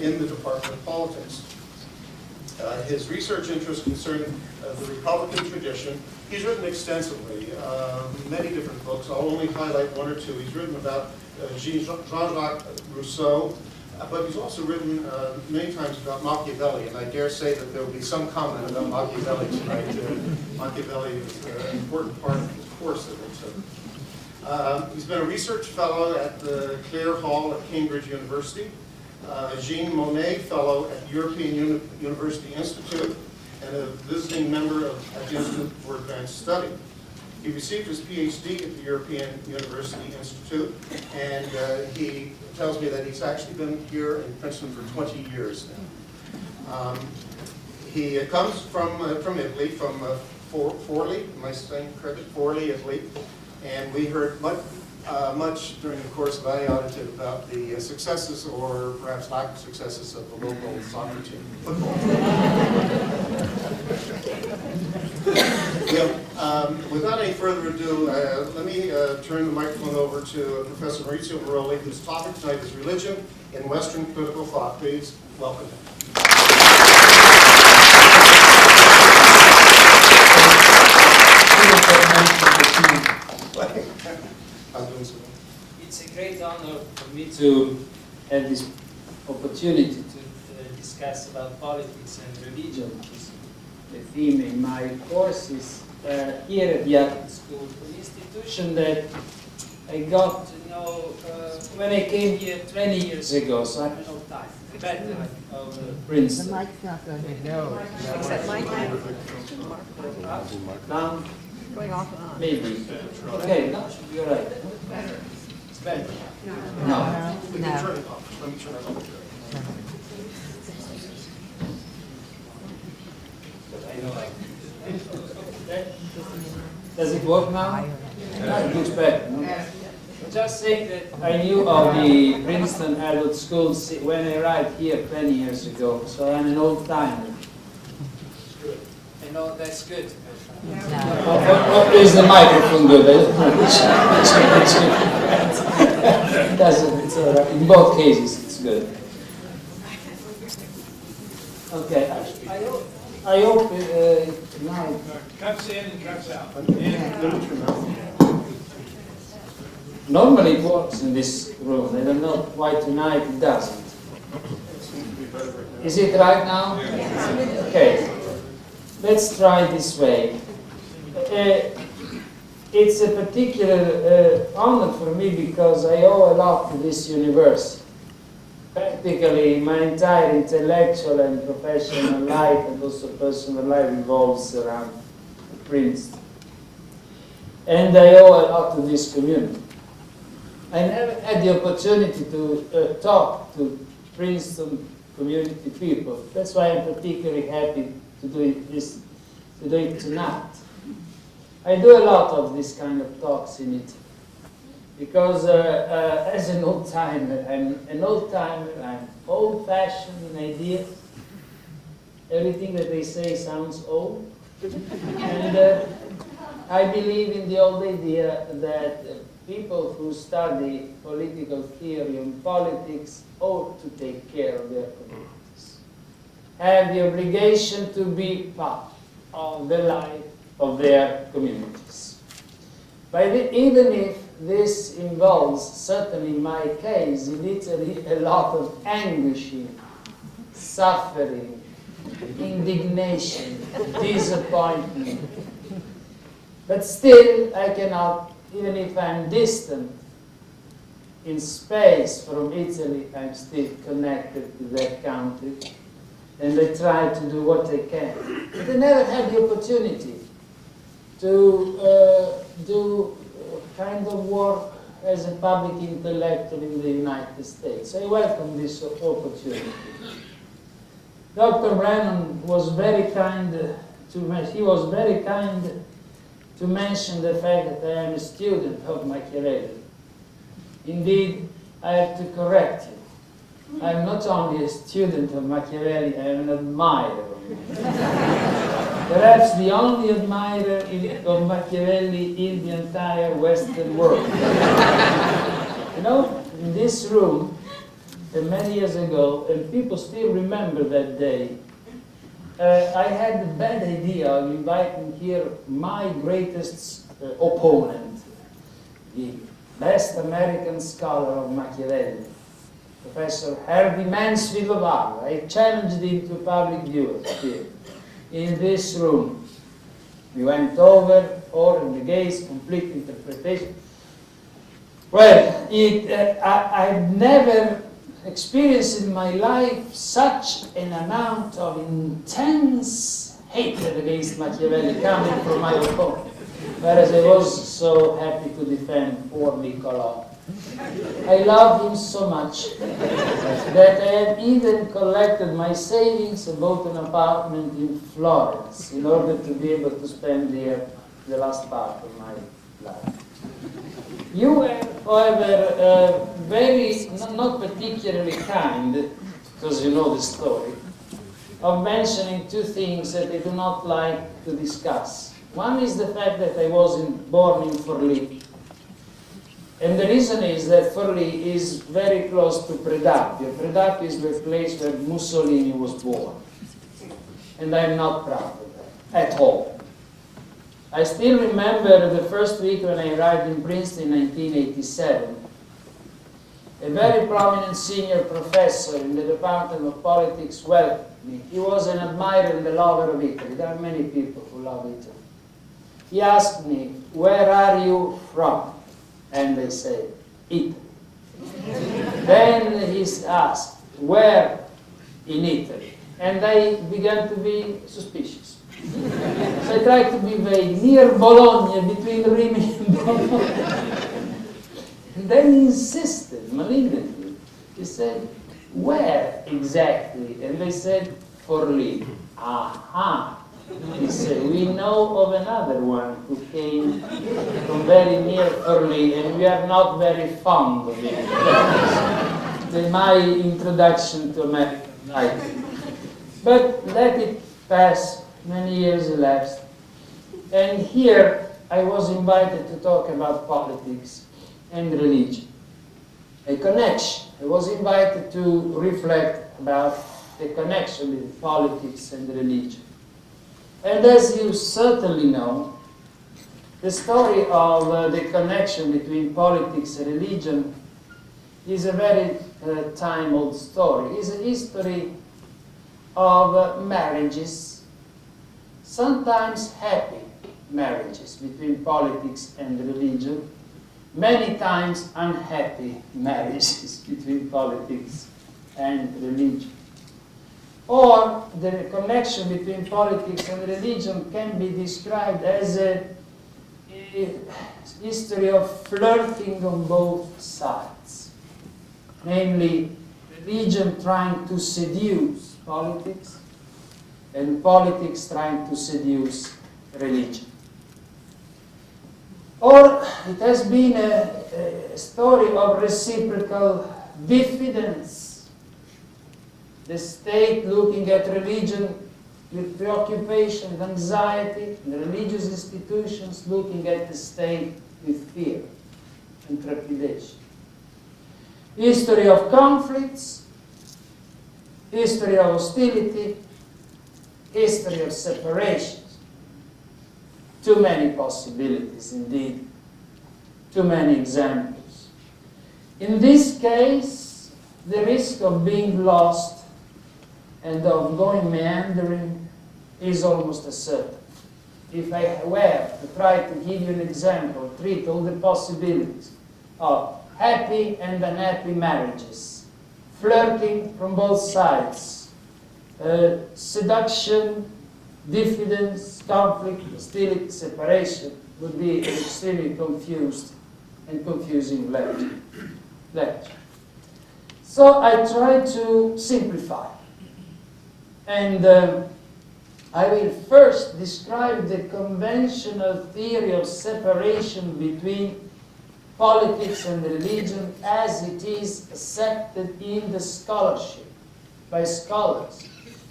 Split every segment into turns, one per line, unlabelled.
in the Department of Politics. His research interests concern the Republican tradition. He's written extensively, many different books. I'll only highlight one or two. He's written about Jean-Jacques Rousseau, but he's also written many times about Machiavelli, and I dare say that there will be some comment about Machiavelli tonight. Machiavelli is an important part of the course that they took. He's been a research fellow at the Clare Hall at Cambridge University, Jean Monnet Fellow at European University Institute, and a visiting member at the Institute for Advanced Study. He received his PhD at the European University Institute, and he tells me that he's actually been here in Princeton for 20 years now. He comes from Italy, from Forli, am I saying correctly? Forli, Italy, and we heard much during the course of the audited about the successes or perhaps lack of successes of the local soccer team, football team. Without any further ado, let me turn the microphone over to Professor Maurizio Baroli, whose topic tonight is religion in Western political thought. Please welcome him.
It's a great honor for me to have this opportunity to discuss about politics and religion, which is the theme in my courses here at the Art School, an institution that I got to know when I came here 20 years ago, so I have no time. Better of Princeton.
The mic's not going to
No.
Is that mic?
Now,
Going off and on.
maybe. Okay, that should be all right. It's better. No.
We can turn it off. Let me turn it off.
I know Does it work now? It looks better. No? Just saying that I knew of the Princeton Adult School when I arrived here 20 years ago, so I'm an old timer. I know that's good. Is the microphone good? It doesn't. It's all right. In both cases, it's good. Okay. I hope now.
Cuts in and cuts out.
Normally it works in this room. I don't know why tonight it doesn't. Is it right now? Okay. Let's try this way. It's a particular honor for me because I owe a lot to this university. Practically my entire intellectual and professional life and also personal life revolves around Princeton. And I owe a lot to this community. I never had the opportunity to talk to Princeton community people. That's why I'm particularly happy to do it tonight. I do a lot of this kind of talks in it because as an old-timer, I'm old-fashioned in ideas. Everything that they say sounds old. And I believe in the old idea that people who study political theory and politics ought to take care of their communities, have the obligation to be part of the life of their communities. Even if this involves, certainly in my case, in Italy, a lot of anguishing, suffering, indignation, disappointment. But still, I cannot, even if I'm distant in space from Italy, I'm still connected to that country. And I try to do what I can. But I never had the opportunity to do kind of work as a public intellectual in the United States. I welcome this opportunity. Dr. Brennan was very kind to mention the fact that I am a student of Machiavelli. Indeed, I have to correct you. I am not only a student of Machiavelli, I am an admirer of Machiavelli. Perhaps the only admirer of Machiavelli in the entire Western world. You know, in this room, many years ago, and people still remember that day, I had the bad idea of inviting here my greatest opponent, the best American scholar of Machiavelli, Professor Herbie Mansfield of Harvard. I challenged him to public view here, in this room. We went over all in the gaze, complete interpretation. Well, I've never experienced in my life such an amount of intense hatred against Machiavelli coming from my opponent, whereas I was so happy to defend poor Niccolò. I love him so much that I have even collected my savings and bought an apartment in Florence in order to be able to spend there the last part of my life. You were, however, not particularly kind, because you know the story, of mentioning two things that I do not like to discuss. One is the fact that I wasn't born in Forlì. And the reason is that Forlì is very close to Predappio. Predappio is the place where Mussolini was born. And I'm not proud of that, at all. I still remember the first week when I arrived in Princeton in 1987. A very prominent senior professor in the Department of Politics welcomed me. He was an admirer and a lover of Italy. There are many people who love Italy. He asked me, "Where are you from?" And I said, "Italy." Then he asked, "Where in Italy?" And I began to be suspicious. So I tried to be vague, near Bologna, between Rimini and Bologna. And then he insisted, malignantly. He said, "Where exactly?" And I said, "Forlì." "Aha." He said, "We know of another one who came from very near Forlì, and we are not very fond of him." That's my introduction to American life. But let it pass. Many years elapsed. And here I was invited to talk about politics and religion. A connection. I was invited to reflect about the connection between politics and religion. And as you certainly know, the story of the connection between politics and religion is a very time-old story. It's a history of marriages, sometimes happy marriages between politics and religion, many times unhappy marriages between politics and religion. Or the connection between politics and religion can be described as a history of flirting on both sides. Namely, religion trying to seduce politics, and politics trying to seduce religion. Or it has been a story of reciprocal diffidence. The state looking at religion with preoccupation and anxiety, and the religious institutions looking at the state with fear and trepidation. History of conflicts, history of hostility, history of separations. Too many possibilities indeed, too many examples. In this case, the risk of being lost and of going meandering is almost a certain. If I were to try to give you an example, treat all the possibilities of happy and unhappy marriages, flirting from both sides, seduction, diffidence, conflict, hostility, separation, would be an extremely confused and confusing lecture. So I try to simplify. And I will first describe the conventional theory of separation between politics and religion as it is accepted in the scholarship by scholars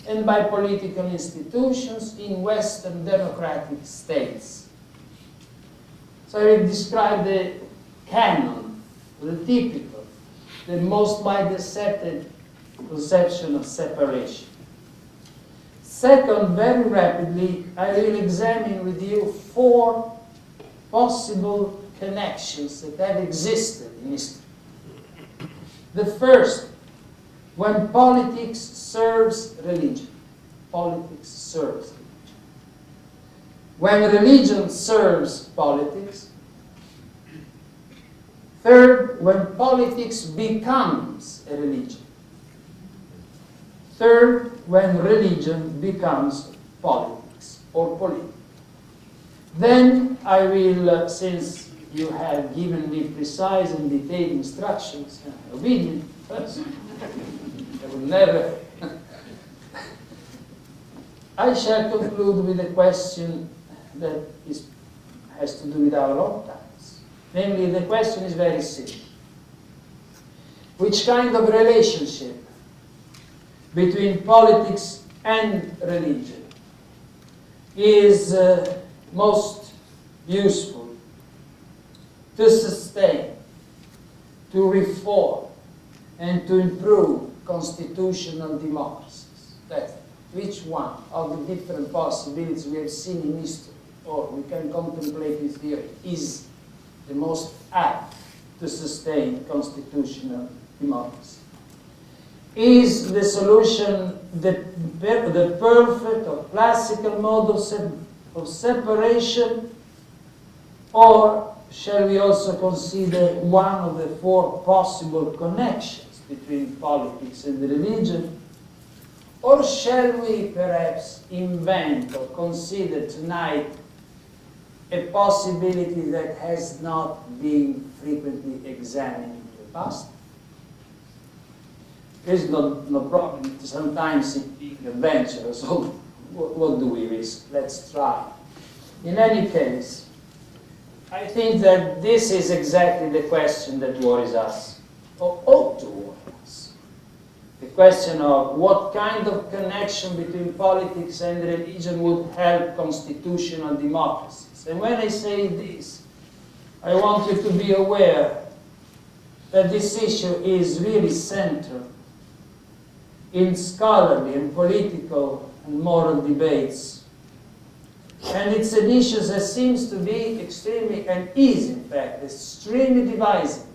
and by political institutions in Western democratic states. So I will describe the canon, the typical the most widely accepted conception of separation. Second, very rapidly, I will examine with you 4 possible connections that have existed in history. The first, when politics serves religion. Politics serves religion. When religion serves politics. Third, when politics becomes a religion. Third, when religion becomes politics or political. Then I will, since you have given me precise and detailed instructions, obedient person, I will never. I shall conclude with a question that has to do with our own times. Namely, the question is very simple. Which kind of relationship between politics and religion is most useful to sustain, to reform, and to improve constitutional democracies? That's which one of the different possibilities we have seen in history, or we can contemplate in theory, is the most apt to sustain constitutional democracy? Is the solution the perfect or classical mode of separation, or shall we also consider one of the 4 possible connections between politics and religion? Or shall we perhaps invent or consider tonight a possibility that has not been frequently examined in the past? There's no problem. Sometimes it's big adventure, so what do we risk? Let's try. In any case, I think that this is exactly the question that worries us, or ought to worry us. The question of what kind of connection between politics and religion would help constitutional democracies. And when I say this, I want you to be aware that this issue is really central in scholarly and political and moral debates. And it's an issue that seems to be extremely, and is in fact, extremely divisive.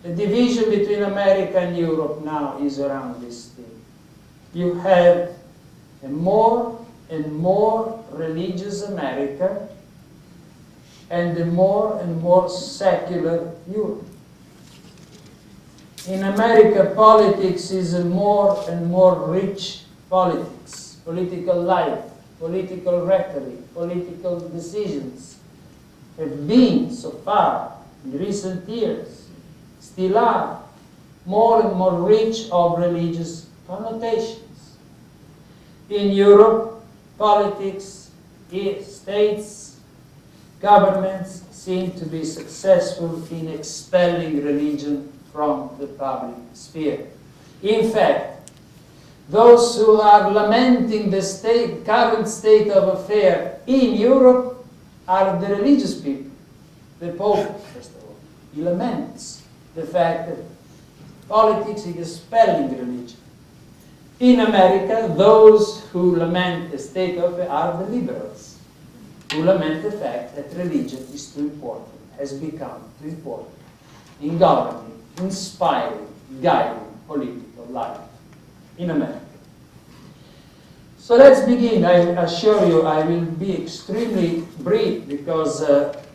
The division between America and Europe now is around this thing. You have a more and more religious America and a more and more secular Europe. In America, politics is a more and more rich politics, political life, political rhetoric, political decisions have been so far in recent years, still are, more and more rich of religious connotations. In Europe, politics, states, governments seem to be successful in expelling religion from the public sphere. In fact, those who are lamenting the current state of affairs in Europe are the religious people. The Pope, first of all, he laments the fact that politics is expelling religion. In America, those who lament the state of affairs are the liberals, who lament the fact that religion is too important, has become too important in governing, inspiring, guiding political life in America. So let's begin. I assure you I will be extremely brief because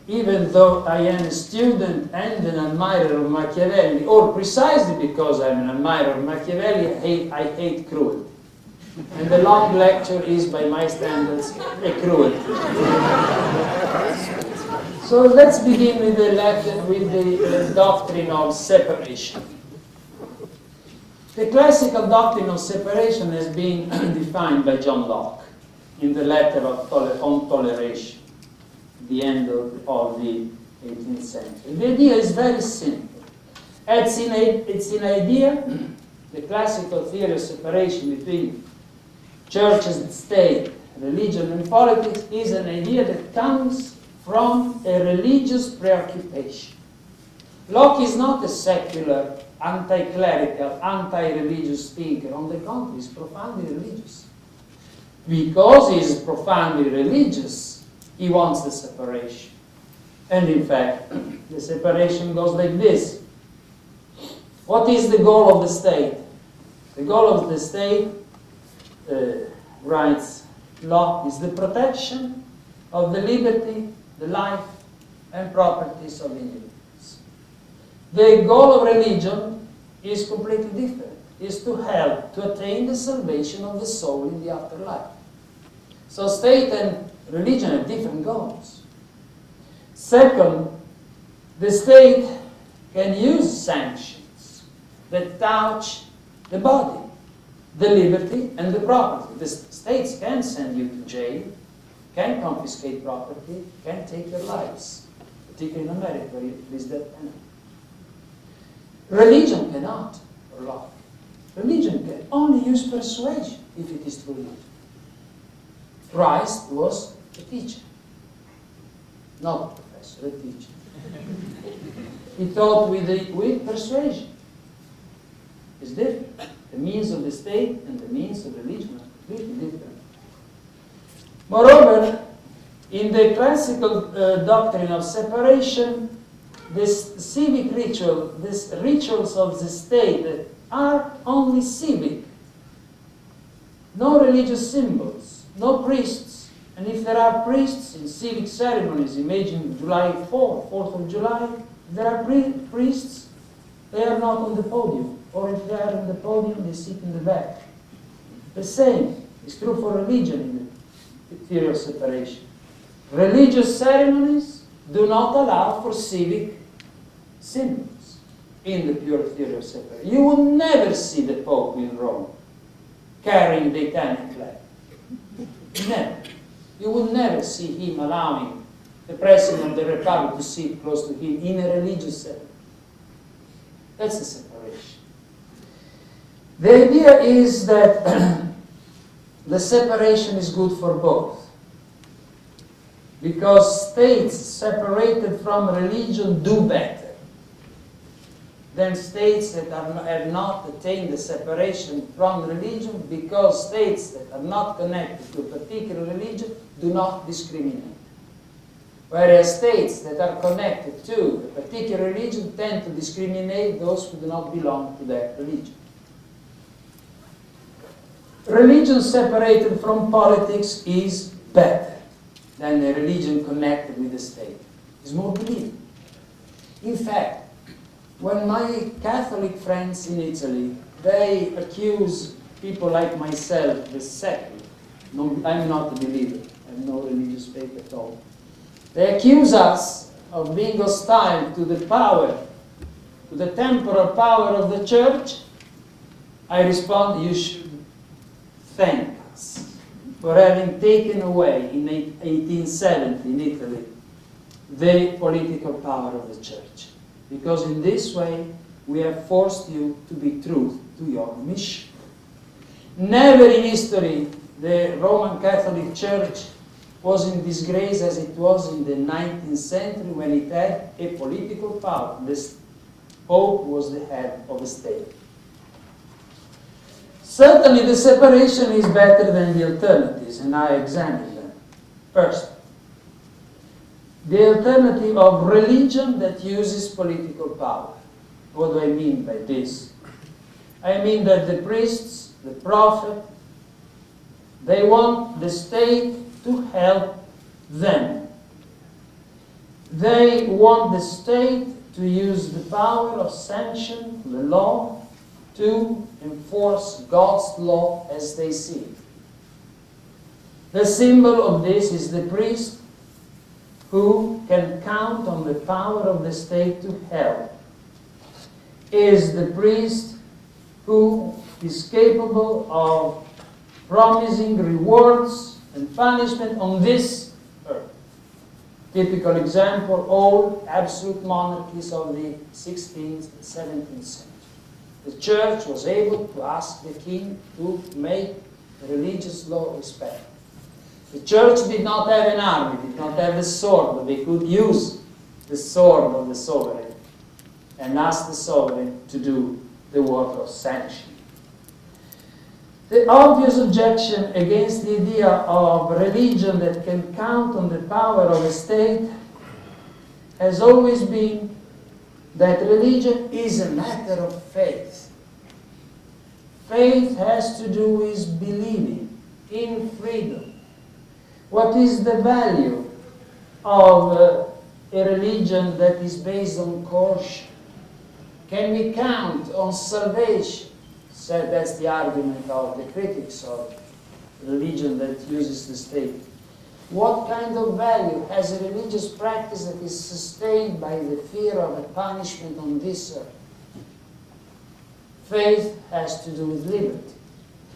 even though I am a student and an admirer of Machiavelli, or precisely because I'm an admirer of Machiavelli, I hate cruelty. And the long lecture is, by my standards, a cruelty. So let's begin with the doctrine of separation. The classical doctrine of separation has been defined by John Locke in the letter on toleration, the end of the 18th century. The idea is very simple. It's an idea, the classical theory of separation between church and state, religion and politics, is an idea that comes from a religious preoccupation. Locke is not a secular, anti-clerical, anti-religious thinker. On the contrary, he's profoundly religious. Because he is profoundly religious, he wants the separation. And in fact, the separation goes like this. What is the goal of the state? The goal of the state, writes Locke, is the protection of the liberty, the life, and properties of individuals. The goal of religion is completely different. Is to help to attain the salvation of the soul in the afterlife. So state and religion have different goals. Second, the state can use sanctions that touch the body, the liberty, and the property. The states can send you to jail, can confiscate property, can take your lives, particularly in America, where there is that penalty. Religion cannot, or Locke. Religion can only use persuasion if it is true religion. Christ was a teacher, not a professor, a teacher. He taught with persuasion. It's different. The means of the state and the means of religion are completely different. Moreover, in the classical doctrine of separation, this civic ritual, these rituals of the state are only civic. No religious symbols, no priests. And if there are priests in civic ceremonies, imagine July 4th of July, if there are priests, they are not on the podium. Or if they are on the podium, they sit in the back. The same is true for religion in the theory of separation. Religious ceremonies do not allow for civic symbols in the pure theory of separation. You will never see the Pope in Rome carrying the Italian flag. Never. You will never see him allowing the President of the Republic to sit close to him in a religious ceremony. That's the separation. The idea is that the separation is good for both. Because states separated from religion do better than states that have not attained the separation from religion, because states that are not connected to a particular religion do not discriminate. Whereas states that are connected to a particular religion tend to discriminate those who do not belong to that religion. Religion separated from politics is better than a religion connected with the state. It's more believable. In fact, when my Catholic friends in Italy, they accuse people like myself, the secular, I'm not a believer, I have no religious faith at all. They accuse us of being hostile to the power, to the temporal power of the church. I respond, you should thank us for having taken away in 1870 in Italy the political power of the church. Because in this way we have forced you to be true to your mission. Never in history the Roman Catholic Church was in disgrace as it was in the 19th century when it had a political power. The Pope was the head of the state. Certainly the separation is better than the alternatives, and I examine them. First, the alternative of religion that uses political power. What do I mean by this? I mean that the priests, the prophet, they want the state to help them. They want the state to use the power of sanction, the law, to enforce God's law as they see it. The symbol of this is the priest who can count on the power of the state to help. Is the priest who is capable of promising rewards and punishment on this earth. Typical example, all absolute monarchies of the 16th and 17th century. The church was able to ask the king to make religious law respected. The church did not have an army, did not have a sword, but they could use the sword of the sovereign and ask the sovereign to do the work of sanction. The obvious objection against the idea of religion that can count on the power of a state has always been that religion is a matter of faith. Faith has to do with believing in freedom. What is the value of a religion that is based on coercion? Can we count on salvation? So that's the argument of the critics of religion that uses the state. What kind of value has a religious practice that is sustained by the fear of a punishment on this earth? Faith has to do with liberty,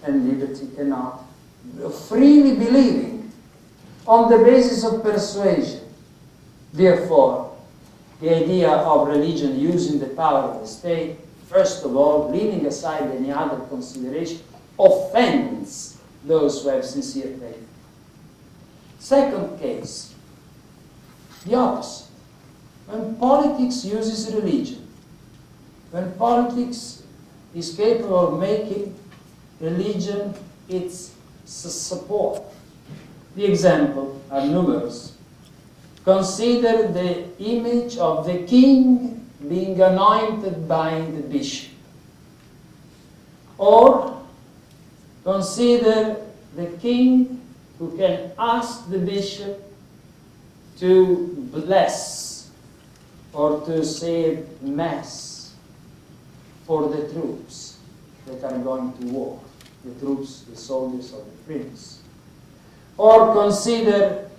and liberty cannot. Freely believing on the basis of persuasion. Therefore, the idea of religion using the power of the state, first of all, leaving aside any other consideration, offends those who have sincere faith. Second case, the opposite. When politics uses religion, when politics is capable of making religion its support. The examples are numerous. Consider the image of the king being anointed by the bishop. Or consider the king who can ask the bishop to bless or to say mass for the troops that are going to war, the troops, the soldiers of the prince. Or consider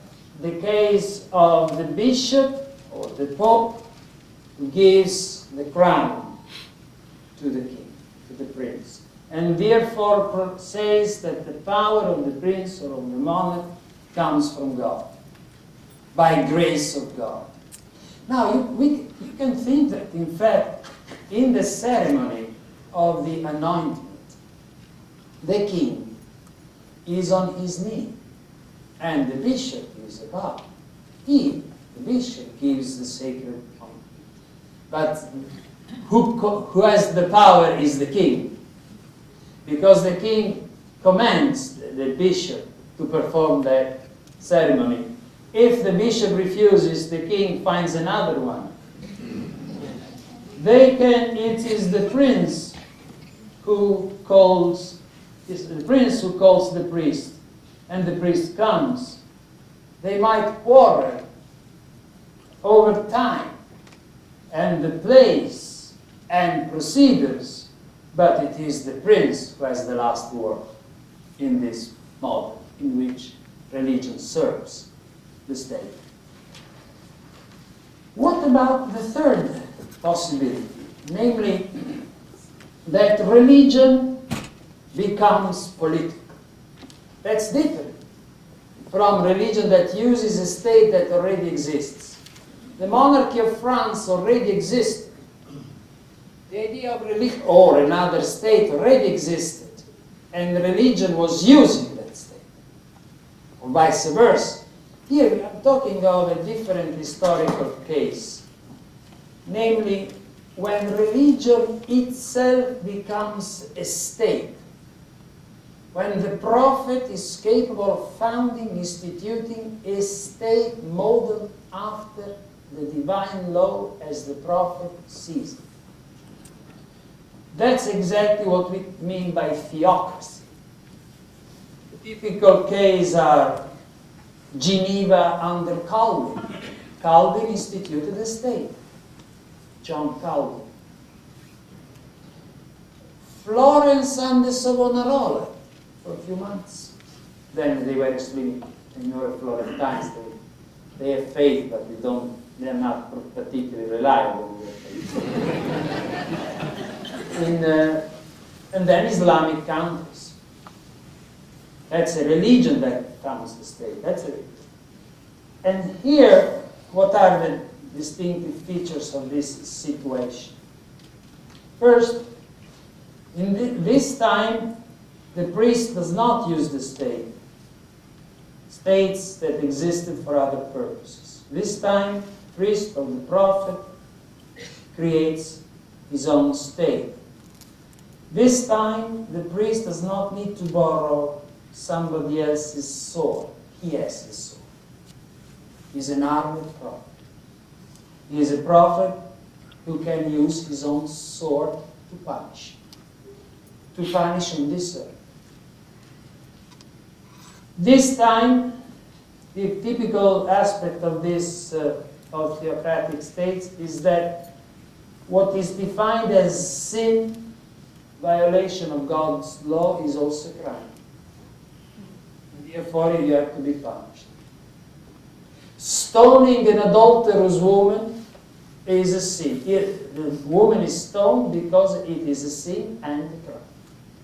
the case of the bishop or the pope who gives the crown to the king, to the prince, and therefore says that the power of the prince or of the monarch comes from God, by grace of God. Now, you can think that, in fact, in the ceremony of the anointment, the king is on his knee, and the bishop is above. He, the bishop, gives the sacred honor. But who has the power is the king, because the king commands the bishop to perform that ceremony. If the bishop refuses, the king finds another one. It is the prince who calls the priest, and the priest comes. They might quarrel over time and the place and procedures, but it is the prince who has the last word in this model in which religion serves the state. What about the third possibility? Namely, that religion becomes political. That's different from religion that uses a state that already exists. The monarchy of France already existed. The idea of religion or another state already existed, and religion was using that state, or vice versa. Here we are talking of a different historical case, namely when religion itself becomes a state, when the prophet is capable of founding, instituting a state modeled after the divine law as the prophet sees it. That's exactly what we mean by theocracy. The typical case are Geneva under Calvin. Calvin instituted a state. John Calvin. Florence under Savonarola for a few months. Then they were extremely, Florentines. They have faith, but they are not particularly reliable in their faith. And then Islamic countries. That's a religion that founds the state. That's a religion. And here, what are the distinctive features of this situation? First, in this time, the priest does not use the state. States that existed for other purposes. This time, priest of the prophet creates his own state. This time, the priest does not need to borrow somebody else's sword. He has his sword. He's an armed prophet. He is a prophet who can use his own sword to punish on this earth. This time, the typical aspect of this of theocratic states is that what is defined as sin, violation of God's law, is also crime. And therefore, you have to be punished. Stoning an adulterous woman is a sin. The woman is stoned because it is a sin and a crime.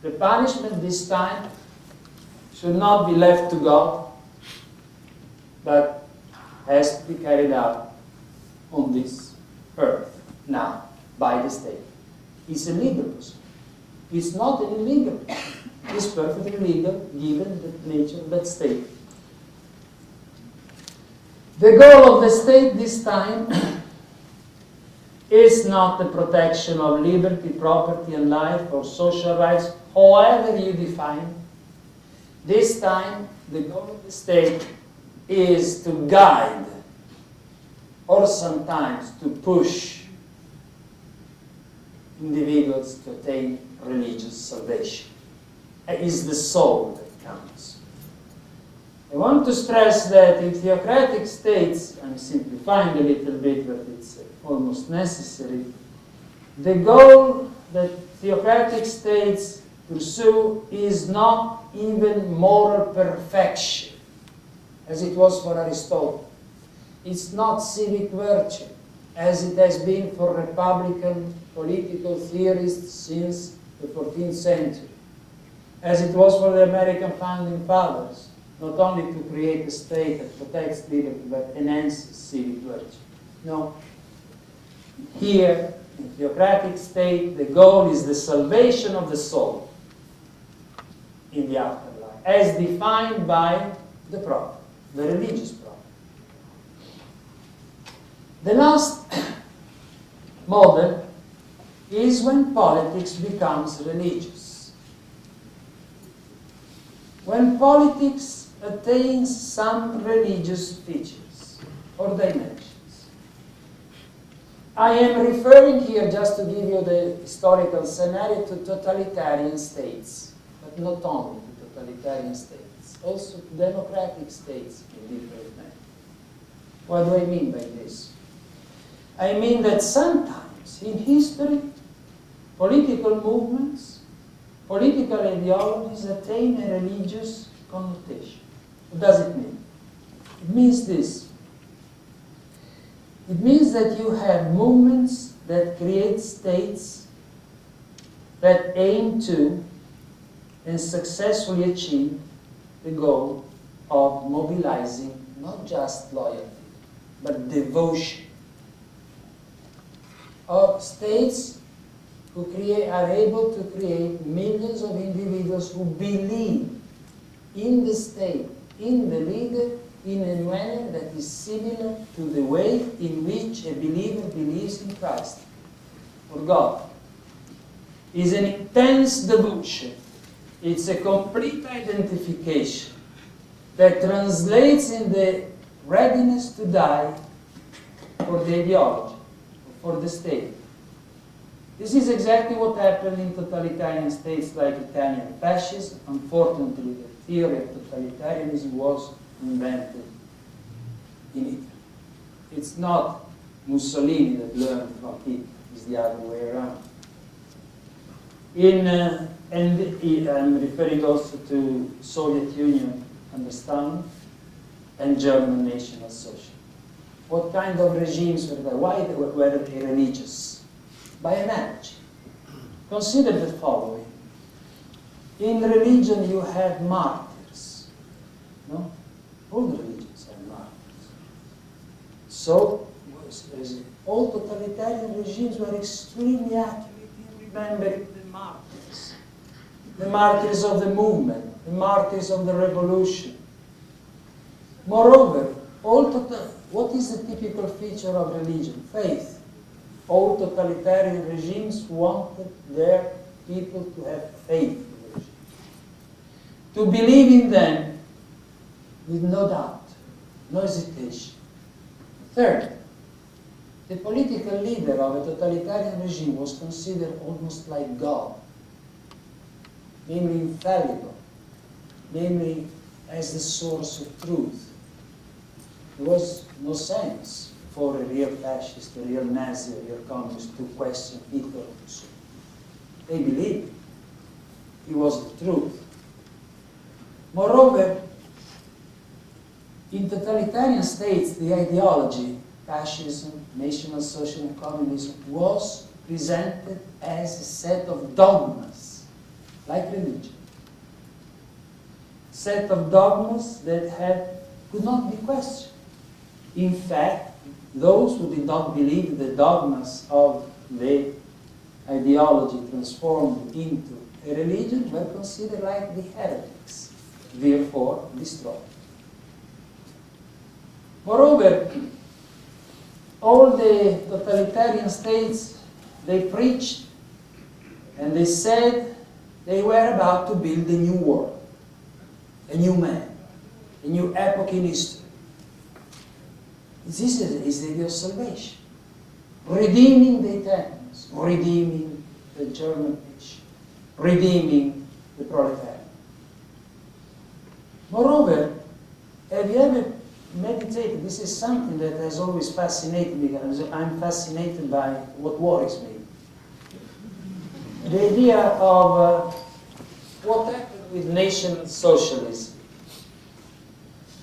The punishment this time should not be left to God, but has to be carried out on this earth now by the state. It's a legal procedure. It's not an illegal. It's perfectly legal given the nature of that state. The goal of the state this time is not the protection of liberty, property, and life, or social rights, however you define. This time, the goal of the state is to guide, or sometimes to push individuals to attain religious salvation. It is the soul that counts. I want to stress that in theocratic states, I'm simplifying a little bit, but it's almost necessary, the goal that theocratic states pursue is not even moral perfection, as it was for Aristotle. It's not civic virtue, as it has been for Republican political theorists since the 14th century, as it was for the American founding fathers, not only to create a state that protects liberty, but enhances civic virtue. No. Here, in theocratic state, the goal is the salvation of the soul in the afterlife, as defined by the prophet, the religious prophet. The last model is when politics becomes religious. When politics attains some religious features or dimensions. I am referring here, just to give you the historical scenario, to totalitarian states, but not only to totalitarian states, also to democratic states in different manners. What do I mean by this? I mean that sometimes in history, political movements, political ideologies attain a religious connotation. What does it mean? It means this. It means that you have movements that create states that aim to and successfully achieve the goal of mobilizing not just loyalty, but devotion. Of states who are able to create millions of individuals who believe in the state, in the leader, in a manner that is similar to the way in which a believer believes in Christ or God. It's an intense devotion. It's a complete identification that translates in the readiness to die for the ideology, for the state. This is exactly what happened in totalitarian states like Italian fascism. Unfortunately, the theory of totalitarianism was invented in Italy. It's not Mussolini that learned from Hitler, it's the other way around. And I'm referring also to Soviet Union understanding and German National Socialism. What kind of regimes were there? Why were they religious? By analogy. Consider the following. In religion you have martyrs. No? All religions have martyrs. So, all totalitarian regimes were extremely accurate in remembering the martyrs. The martyrs of the movement, the martyrs of the revolution. Moreover, what is the typical feature of religion? Faith. all totalitarian regimes wanted their people to have faith in the regime, to believe in them with no doubt, no hesitation. Third, the political leader of a totalitarian regime was considered almost like God, namely infallible, namely as the source of truth. There was no sense for a real fascist, a real Nazi, a real communist to question Hitler. They believed he was the truth. Moreover, in totalitarian states, the ideology, fascism, National Socialism, communism, was presented as a set of dogmas, like religion. Set of dogmas that could not be questioned. In fact, those who did not believe the dogmas of the ideology transformed into a religion were considered like the heretics, therefore destroyed. Moreover, all the totalitarian states, they preached and they said they were about to build a new world, a new man, a new epoch in history. This is the idea of salvation, redeeming the Italians, redeeming the German nation, redeeming the proletariat. Moreover, have you ever meditated? This is something that has always fascinated me, because I'm fascinated by what worries me. The idea of what happened with National Socialism.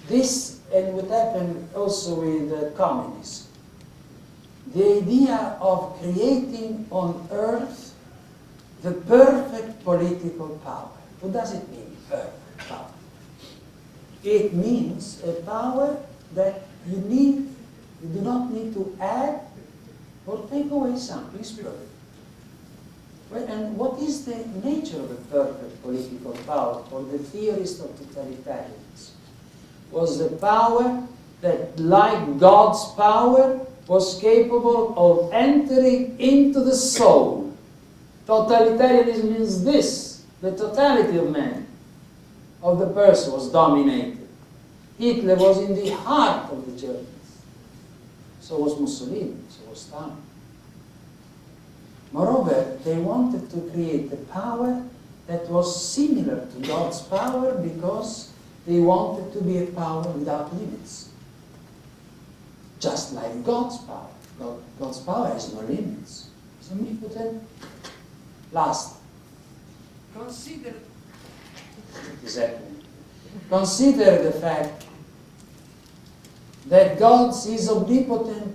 This, and what happened also with communism. The idea of creating on earth the perfect political power. What does it mean, perfect power? It means a power that you do not need to add or take away something. It's perfect. Well, and what is the nature of a perfect political power for the theorist of totalitarianism? Was the power that, like God's power, was capable of entering into the soul. Totalitarianism means this: the totality of man, of the person, was dominated. Hitler was in the heart of the Germans. So was Mussolini, so was Stalin. Moreover, they wanted to create a power that was similar to God's power because they wanted to be a power without limits. Just like God's power. God's power has no limits. It's omnipotent. Last. Consider the fact that God is omnipotent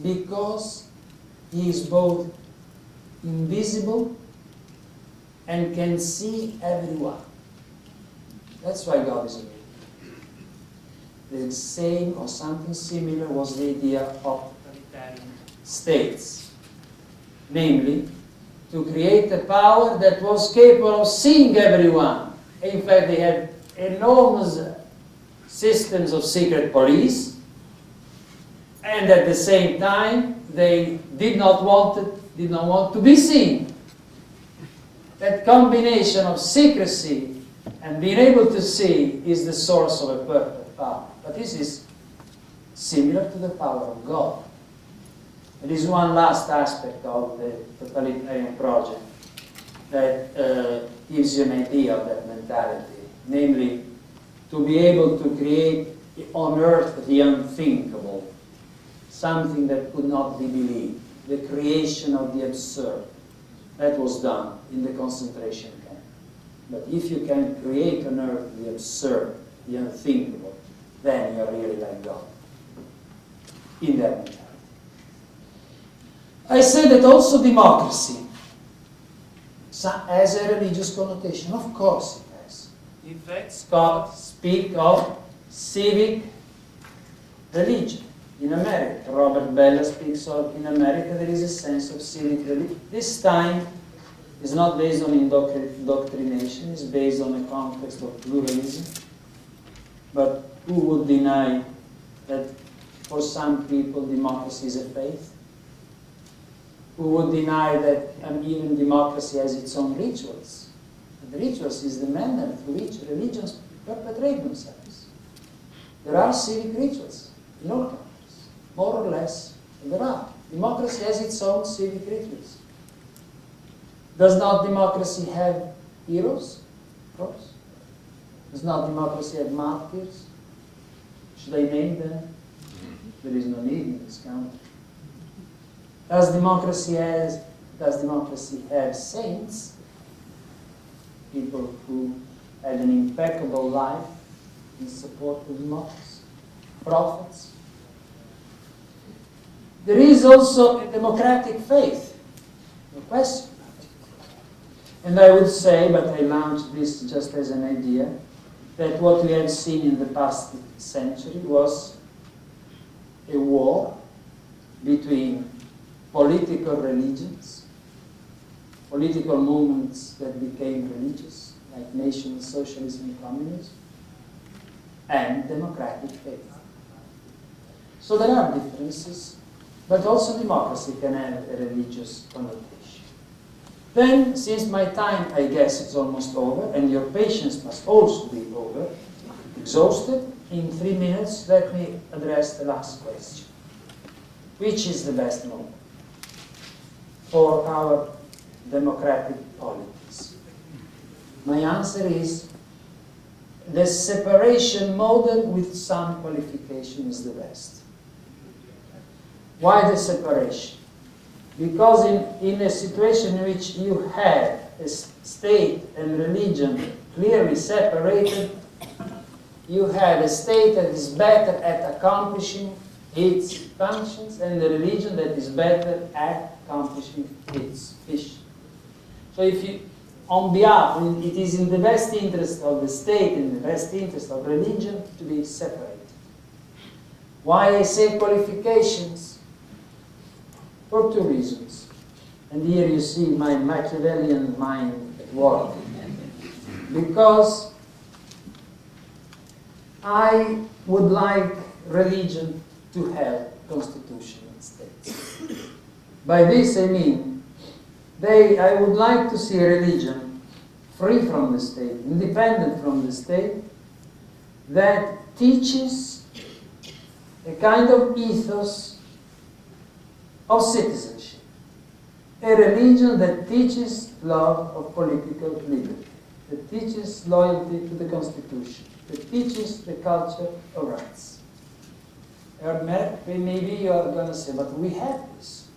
because He is both invisible and can see everyone. That's why God is omnipotent. The same or something similar was the idea of totalitarian states. Namely, to create a power that was capable of seeing everyone. In fact, they had enormous systems of secret police, and at the same time, they did not want to be seen. That combination of secrecy and being able to see is the source of a perfect power. But this is similar to the power of God. There is one last aspect of the totalitarian project that gives you an idea of that mentality, namely to be able to create on earth the unthinkable, something that could not be believed, the creation of the absurd. That was done in the concentration camp. But if you can create on earth the absurd, the unthinkable, then you are really like God in that mentality. I said that also democracy has a religious connotation. Of course it has. In fact, Scott speaks of civic religion. In America, Robert Bella speaks of, in America there is a sense of civic religion. This time is not based on indoctrination, it's based on a context of pluralism. But who would deny that for some people democracy is a faith? who would deny that even democracy has its own rituals. The rituals is the manner through which religions perpetrate themselves. There are civic rituals in all countries, more or less, there are. Democracy has its own civic rituals. Does not democracy have heroes? Of course. Does not democracy have martyrs? Should I name them? There is no need in this country. Does democracy have saints? People who had an impeccable life in support of democracy? Prophets? There is also a democratic faith, no question. And I would say, but I launched this just as an idea, that what we have seen in the past century was a war between political religions, political movements that became religious, like National Socialism and Communism, and democratic faith. So there are differences, but also democracy can have a religious connotation. Then, since my time, I guess, is almost over, and your patience must also be over, exhausted, in 3 minutes, let me address the last question. Which is the best moment for our democratic politics? My answer is the separation model with some qualification is the best. Why the separation? Because in a situation in which you have a state and religion clearly separated, you have a state that is better at accomplishing its functions and a religion that is better at accomplishing its mission. So if you, on behalf, it is in the best interest of the state and the best interest of religion to be separated. Why I say qualifications? For 2 reasons. And here you see my Machiavellian mind at work. Because I would like religion to have constitutional states. By this I mean, I would like to see a religion free from the state, independent from the state, that teaches a kind of ethos of citizenship. A religion that teaches love of political liberty, that teaches loyalty to the Constitution, that teaches the culture of rights. Maybe you are going to say, but we have this.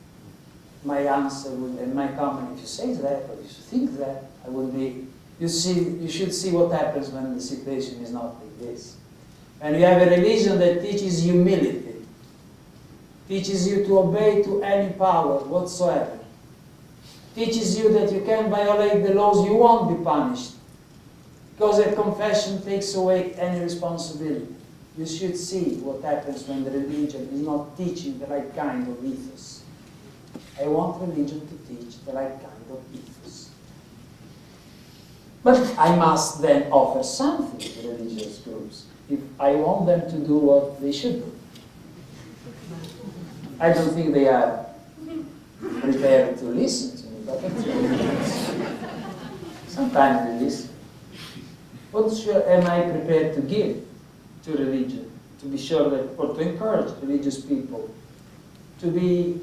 My answer would, and my comment, if you say that, or if you think that, I would be, you should see what happens when the situation is not like this. And you have a religion that teaches humility, teaches you to obey to any power whatsoever, teaches you that you can violate the laws, you won't be punished, because a confession takes away any responsibility. You should see what happens when the religion is not teaching the right kind of ethos. I want religion to teach the right kind of ethos. But I must then offer something to religious groups if I want them to do what they should do. I don't think they are prepared to listen to me, but sometimes they listen. What am I prepared to give to religion? To be sure that, or to encourage religious people to be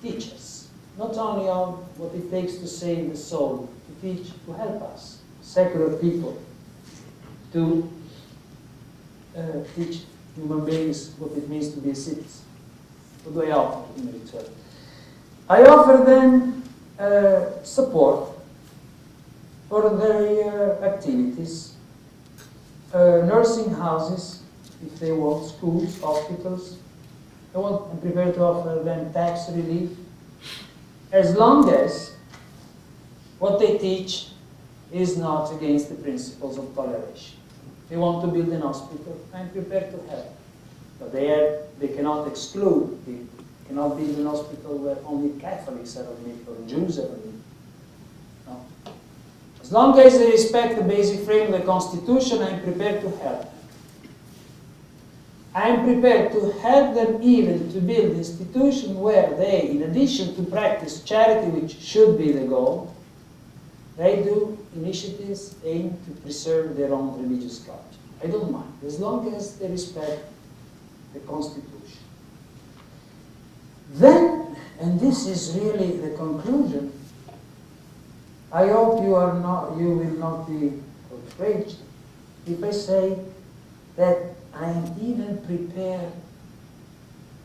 teachers, not only on what it takes to save the soul, to teach, to help us, secular people, to teach human beings what it means to be a citizen. What do I offer in return? I offer them support for their activities, nursing houses, if they want, schools, hospitals. I'm prepared to offer them tax relief, as long as what they teach is not against the principles of toleration. If they want to build an hospital, I'm prepared to help. But they cannot exclude people. They cannot build an hospital where only Catholics are admitted or Jews are admitted. No. As long as they respect the basic frame of the Constitution, I'm prepared to help. I am prepared to help them even to build institutions where they, in addition to practice charity, which should be the goal, they do initiatives aimed to preserve their own religious culture. I don't mind, as long as they respect the Constitution. Then, and this is really the conclusion, I hope you will not be outraged if I say that I am even prepared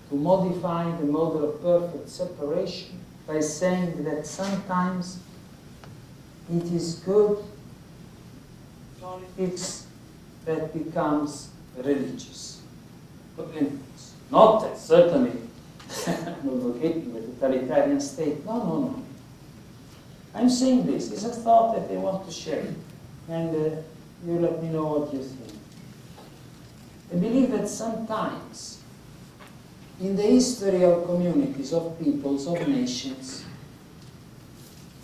to modify the model of perfect separation by saying that sometimes it is good politics that becomes religious. Not that certainly I'm advocating the totalitarian state. No, no, no. I'm saying this. It's a thought that I want to share. And you let me know what you think. I believe that sometimes in the history of communities, of peoples, of nations,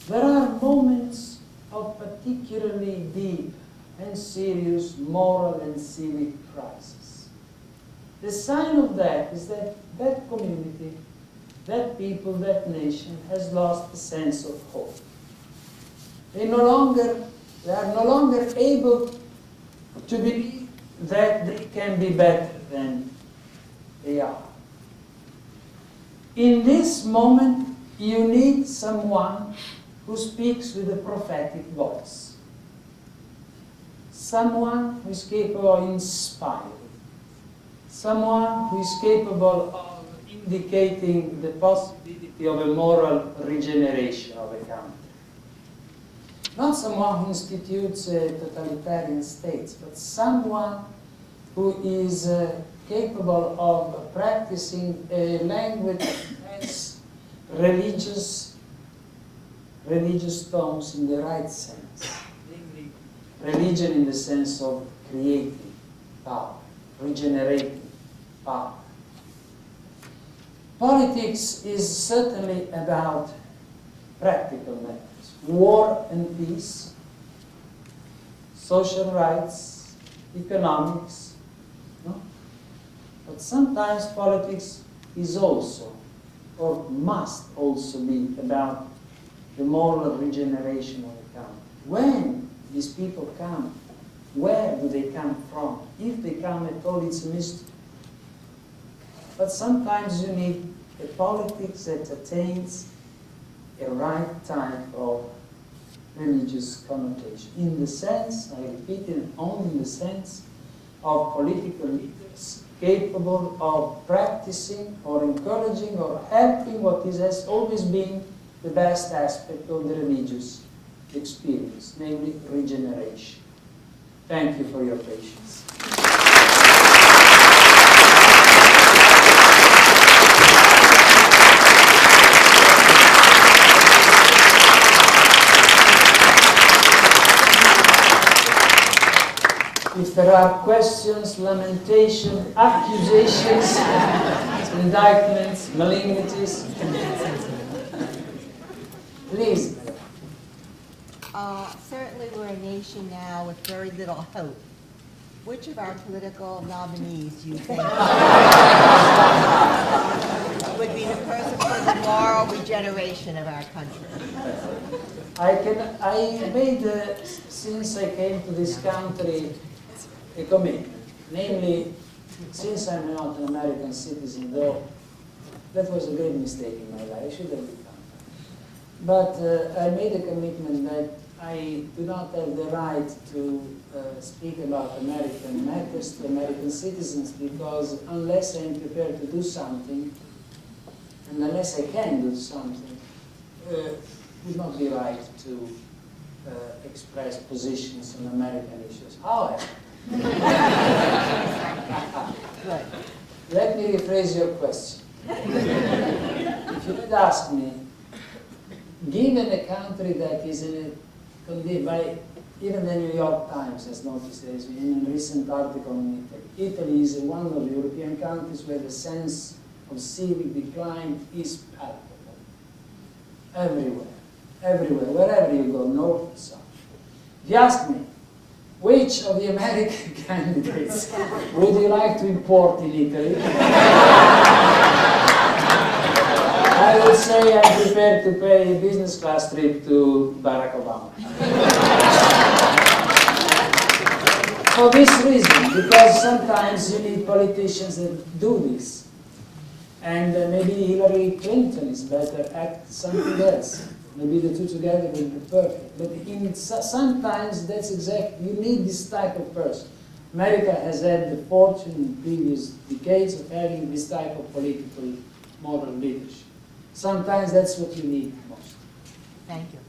there are moments of particularly deep and serious moral and civic crisis. The sign of that is that that community, that people, that nation has lost a sense of hope. They are no longer able to believe that they can be better than they are. In this moment, you need someone who speaks with a prophetic voice. Someone who is capable of inspiring. Someone who is capable of indicating the possibility of a moral regeneration of a country. Not someone who institutes totalitarian states, but someone who is capable of practicing a language as religious tones in the right sense. Namely, religion in the sense of creating power, regenerating power. Politics is certainly about practical matters. War and peace, social rights, economics. No? But sometimes politics is also, or must also be, about the moral regeneration of the country. When these people come, where do they come from? If they come at all, it's a mystery. But sometimes you need a politics that attains a right type of religious connotation. In the sense, I repeat it, only in the sense of political leaders capable of practicing or encouraging or helping what has always been the best aspect of the religious experience, namely regeneration. Thank you for your patience. If there are questions, lamentations, accusations, indictments, malignities, please.
Certainly we're a nation now with very little hope. Which of our political nominees do you think would be the person for the moral regeneration of our country?
I made, since I came to this country, a commitment. Namely, since I'm not an American citizen, though that was a great mistake in my life, I should have become. But I made a commitment that I do not have the right to speak about American matters to American citizens, because unless I am prepared to do something, and unless I can do something, it would not be right to express positions on American issues. However,
Right.
let me rephrase your question. If you would ask me, given a country that is condemned by, even the New York Times has noticed this in a recent article on Italy. Italy is one of the European countries where the sense of civic decline is palpable. Everywhere, everywhere, wherever you go, north and south. If you ask me, which of the American candidates would you like to import in Italy? I would say I'm prepared to pay a business class trip to Barack Obama. For this reason, because sometimes you need politicians that do this. And maybe Hillary Clinton is better at something else. Maybe the two together will be perfect. But sometimes that's exactly, you need this type of person. America has had the fortune in previous decades of having this type of political moral leadership. Sometimes that's what you need most.
Thank you.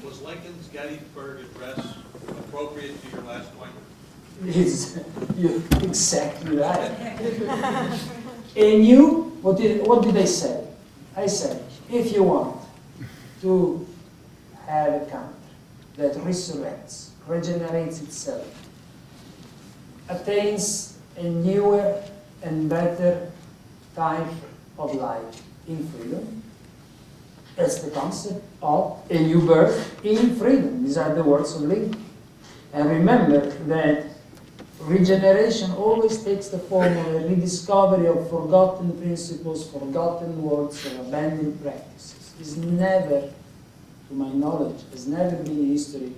Was Lincoln's Gettysburg Address appropriate to your last point?
You're exactly right. And you, what did they say? I said, if you want to have a country that resurrects, regenerates itself, attains a newer and better type of life in freedom, that's the concept of a new birth in freedom. These are the words of Lincoln. And remember that regeneration always takes the form of a rediscovery of forgotten principles, forgotten words, or abandoned practices. It's never, to my knowledge, has never been in history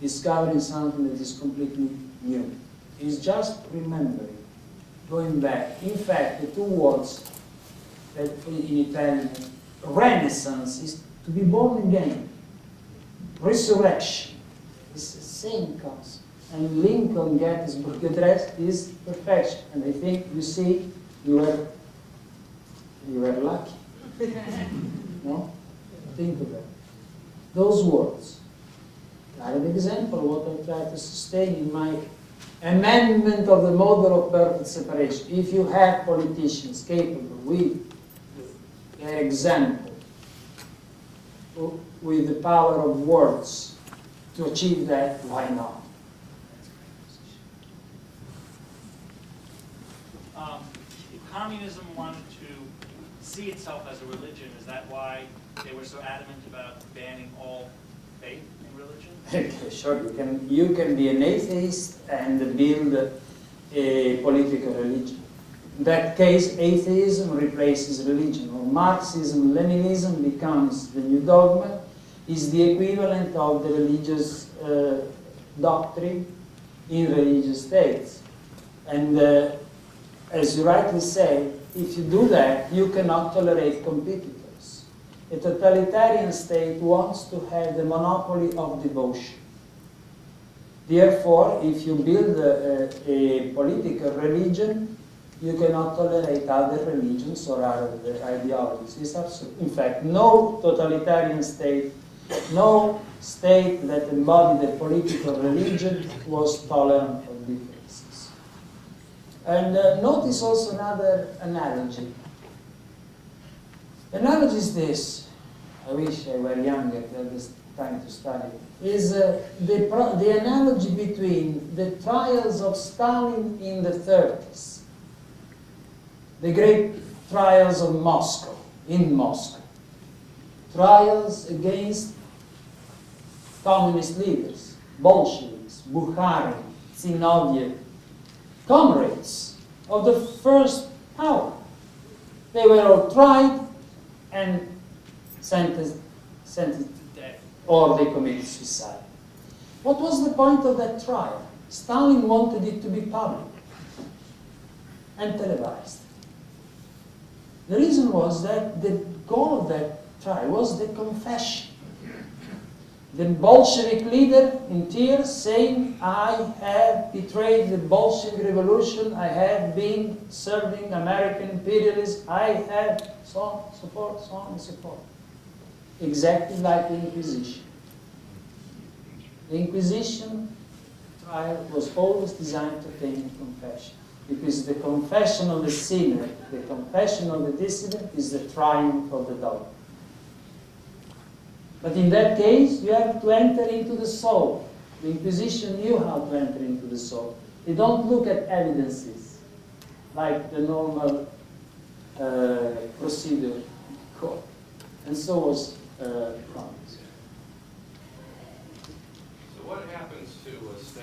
discovering something that is completely new. It's just remembering, going back. In fact, the two words that in Italian, renaissance is to be born again. Resurrection is the same concept. And Lincoln Gettysburg Address is perfection. And I think, you see, you were lucky. No? Think of it. Those words are an example of what I try to sustain in my amendment of the model of perfect separation. If you have politicians capable with their example, with the power of words to achieve that, why not?
If communism wanted to see itself as a religion, is that why they were so adamant about banning all faith in religion?
Sure, you can be an atheist and build a political religion. In that case, atheism replaces religion, or Marxism, Leninism becomes the new dogma, is the equivalent of the religious doctrine in religious states. And as you rightly say, if you do that, you cannot tolerate competitors. A totalitarian state wants to have the monopoly of devotion. Therefore, if you build a political religion, you cannot tolerate other religions or other ideologies. It's absolute. In fact, no totalitarian state, no state that embodied a political religion was tolerant of differences. And notice also another analogy. The analogy is this. I wish I were younger to have this time to study. Is the analogy between the trials of Stalin in the 30s, the great trials of Moscow, in Moscow, trials against communist leaders, Bolsheviks, Bukharin, Zinoviev, comrades of the first power. They were all tried and sentenced to death, or they committed suicide. What was the point of that trial? Stalin wanted it to be public and televised. The reason was that the goal of that trial was the confession. The Bolshevik leader in tears saying, I have betrayed the Bolshevik revolution, I have been serving American imperialists, I have so on, so forth, so on and so forth. Exactly like the Inquisition. The Inquisition trial was always designed to obtain confession. Because the confession of the sinner, the confession of the dissident is the triumph of the dogma. But in that case, you have to enter into the soul. The Inquisition knew how to enter into the soul. They don't look at evidences like the normal procedure in court. And so was promised.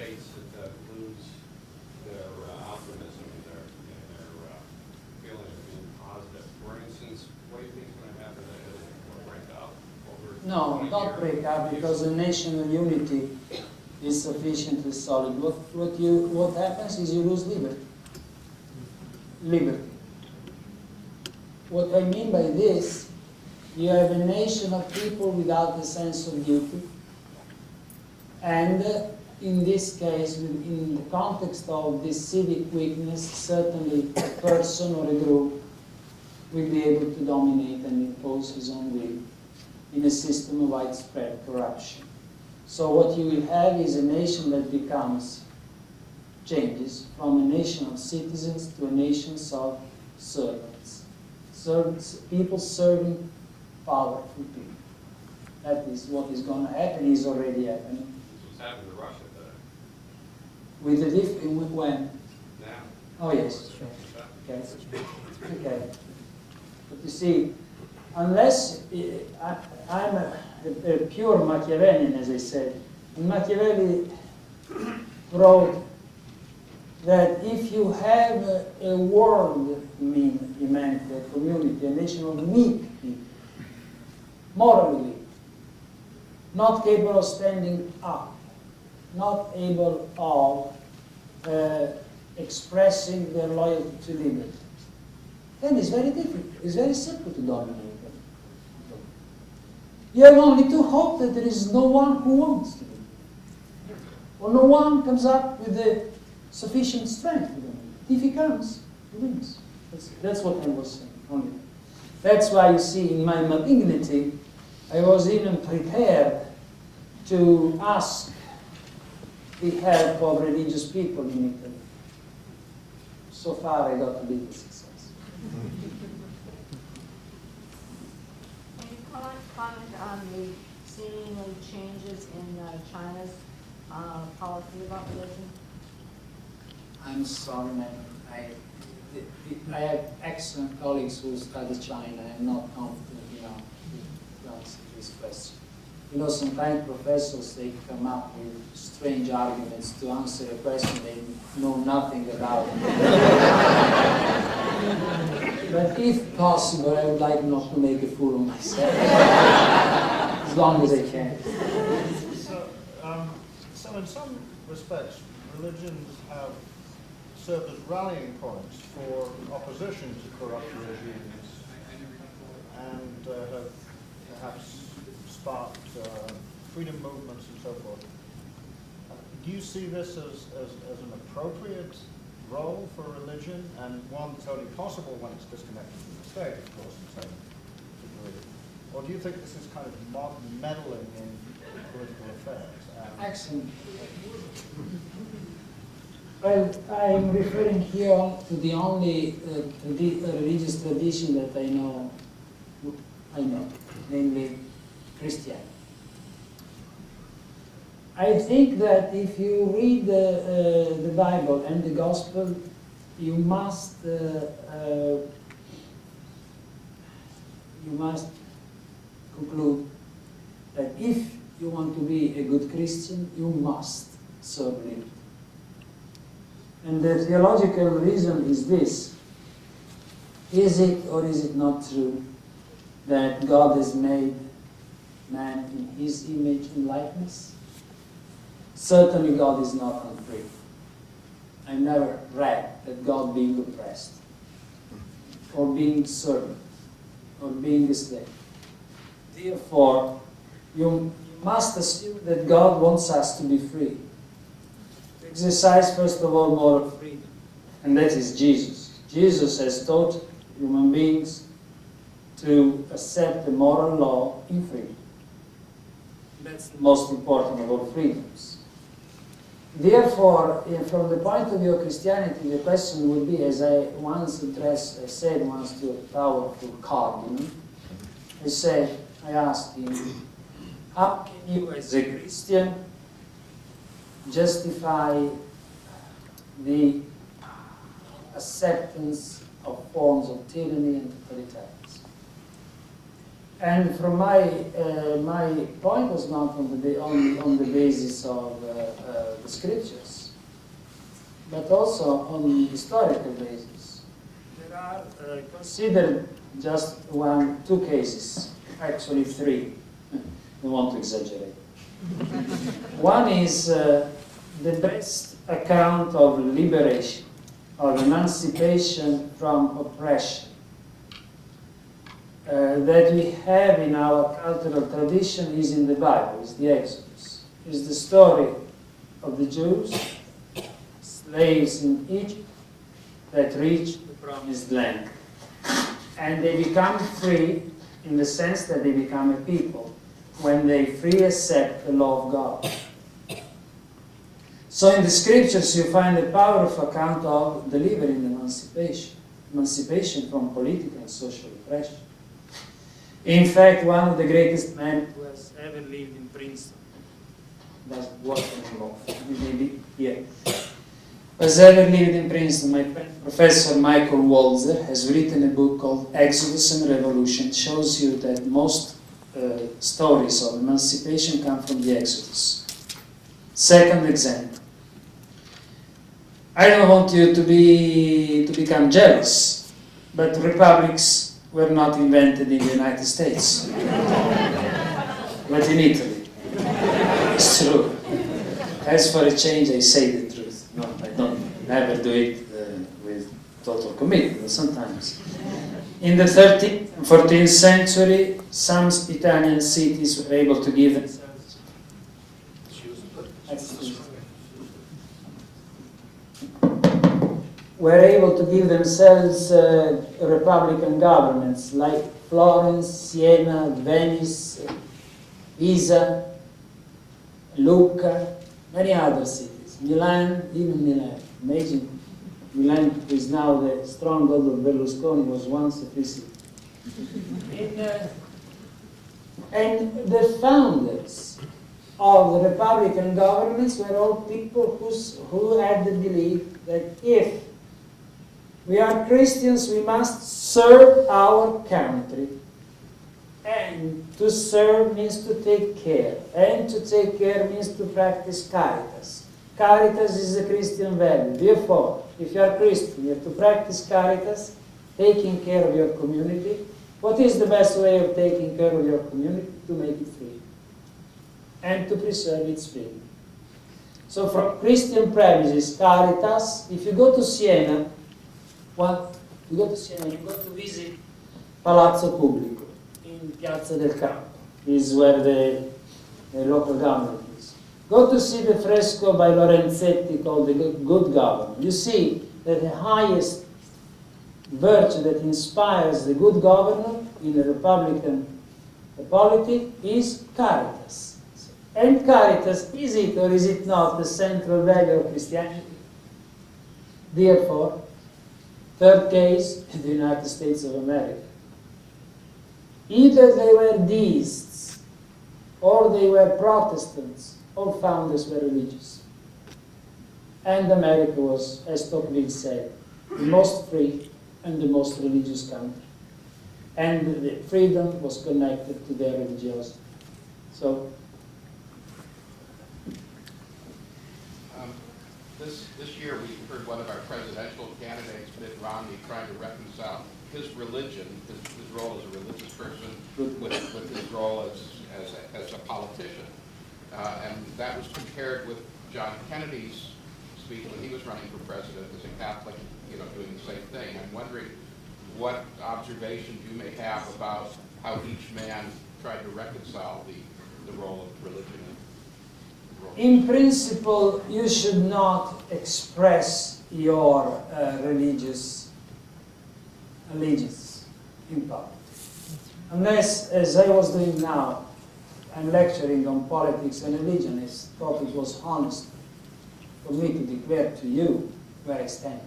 states that lose their optimism and their feeling of being positive? For instance, what do you think is going to happen to Italy? Will it break up over
No,
20
not
years?
break up, because the national unity is sufficiently solid. What happens is you lose liberty. Liberty. What I mean by this, you have a nation of people without a sense of duty, and in this case, in the context of this civic weakness, certainly a person or a group will be able to dominate and impose his own will in a system of widespread corruption. So what you will have is a nation that changes from a nation of citizens to a nation of servants. People serving powerful people. That is what is going to happen, is already happening.
This was happening to Russia today.
With the difference, when?
Now.
Oh yes, okay. Okay. But you see, unless I'm a pure Machiavellian, as I said, and Machiavelli wrote that if you have a world, humanity, a community, a nation of weak people, morally weak, not capable of standing up, not able of expressing their loyalty to liberty, then it's very difficult. It's very simple to dominate them. You have only to hope that there is no one who wants to be, or no one comes up with the sufficient strength to dominate. If he comes, he wins. That's what I was saying. Only. That's why you see in my malignity, I was even prepared to ask the help of religious people in Italy. So far, I got a little success.
Can you comment on the seemingly changes in China's policy about religion?
I'm sorry, man. I have excellent colleagues who study China. I'm not confident enough to answer this question. You know, sometimes professors, they come up with strange arguments to answer a question they know nothing about. But if possible, I would like not to make a fool of myself, as long as I can.
So in some respects, religions have served as rallying points for opposition to corrupt regimes and have perhaps sparked freedom movements and so forth. Do you see this as an appropriate role for religion, and one that's only possible when it's disconnected from the state, of course, in some degree? Or do you think this is kind of meddling in political affairs?
Excellent. Well, I'm referring here to the only religious tradition that I know, namely Christianity. I think that if you read the Bible and the Gospel, you must conclude that if you want to be a good Christian, you must serve liberty. And the theological reason is this: is it or is it not true that God has made man in his image and likeness? Certainly God is not unfree. I've never read that God being oppressed, or being servant, or being a slave. Therefore, you must assume that God wants us to be free. To exercise, first of all, moral freedom. And that is Jesus. Jesus has taught human beings to accept the moral law in freedom. That's the most important of all freedoms. Therefore, from the point of view of Christianity, the question would be, as I said once to a powerful cardinal, I asked him, how can you as a Christian justify the acceptance of forms of tyranny and totalitarianism? And from my point was not on the basis of the scriptures, but also on historical basis. There are considered just two cases, actually three. I don't want to exaggerate. One is the best account of liberation, of emancipation from oppression that we have in our cultural tradition is in the Bible, is the Exodus. Is the story of the Jews, slaves in Egypt, that reach the promised land. And they become free in the sense that they become a people when they freely accept the law of God. So in the scriptures you find a powerful account of delivering emancipation from political and social oppression. In fact, one of the greatest men who has ever lived in Princeton, doesn't work anymore, maybe here, has ever lived in Princeton, my friend Professor Michael Walzer has written a book called Exodus and Revolution. It shows you that most stories of emancipation come from the Exodus. Second example. I don't want you to become jealous, but republics were not invented in the United States, but in Italy. It's true. As for a change, I say the truth. No, I don't never do it with total commitment, sometimes. In the 13th and 14th century, some Italian cities were able to give themselves republican governments like Florence, Siena, Venice, Pisa, Lucca, many other cities. Milan, even Milan. Imagine Milan, who is now the stronghold of Berlusconi, was once a free city. And the founders of the republican governments were all people who had the belief that if we are Christians, we must serve our country. And to serve means to take care. And to take care means to practice caritas. Caritas is a Christian value. Therefore, if you are Christian, you have to practice caritas, taking care of your community. What is the best way of taking care of your community? To make it free. And to preserve its freedom. So from Christian premises, caritas, if you go to Siena, you go to visit Palazzo Pubblico in Piazza del Campo. This is where the local government is. Go to see the fresco by Lorenzetti called The Good Government. You see that the highest virtue that inspires the good governor in a republican polity is caritas. And caritas, is it or is it not the central value of Christianity? Therefore, third case, in the United States of America. Either they were deists or they were Protestants. All founders were religious. And America was, as Tocqueville said, the most free and the most religious country. And the freedom was connected to their religiosity. So,
This year we heard one of our presidential candidates, Mitt Romney, trying to reconcile his religion, his role as a religious person, with his role as a politician. And that was compared with John Kennedy's speech when he was running for president as a Catholic, doing the same thing. I'm wondering what observations you may have about how each man tried to reconcile the role of religion.
In principle, you should not express your religious allegiance in public. Unless, as I was doing now, I'm lecturing on politics and religion. This topic was honest for me to declare to you where I stand.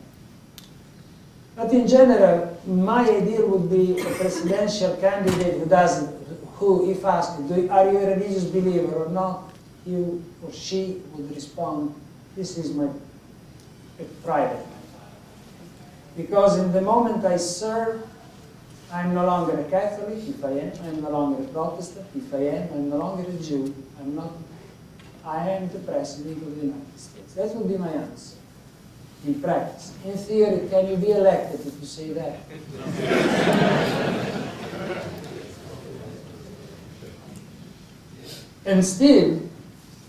But in general, my ideal would be a presidential candidate who, if asked, are you a religious believer or not, he or she would respond, this is my private matter. Because in the moment I serve, I'm no longer a Catholic, if I am. I'm no longer a Protestant, if I am. I'm no longer a Jew. I'm not. I am the President of the United States. That would be my answer. In practice. In theory, can you be elected if you say that? And still,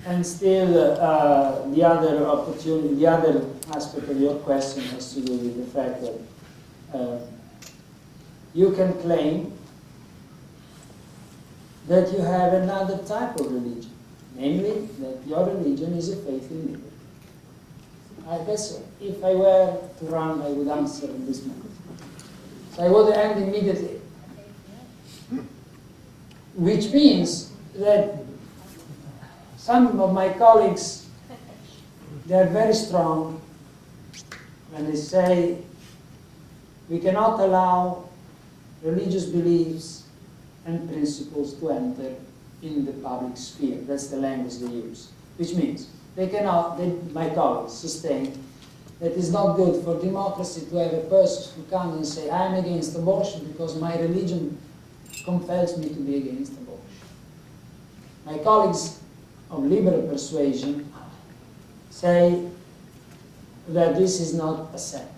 the other opportunity, the other aspect of your question has to do with the fact that you can claim that you have another type of religion, namely that your religion is a faith in liberty. I guess if I were to run, I would answer in this manner. So I would end immediately, which means that some of my colleagues, they are very strong when they say we cannot allow religious beliefs and principles to enter in the public sphere. That's the language they use. Which means they cannot, my colleagues sustain that it's not good for democracy to have a person who comes and say, I'm against abortion because my religion compels me to be against abortion. My colleagues of liberal persuasion say that this is not accepted.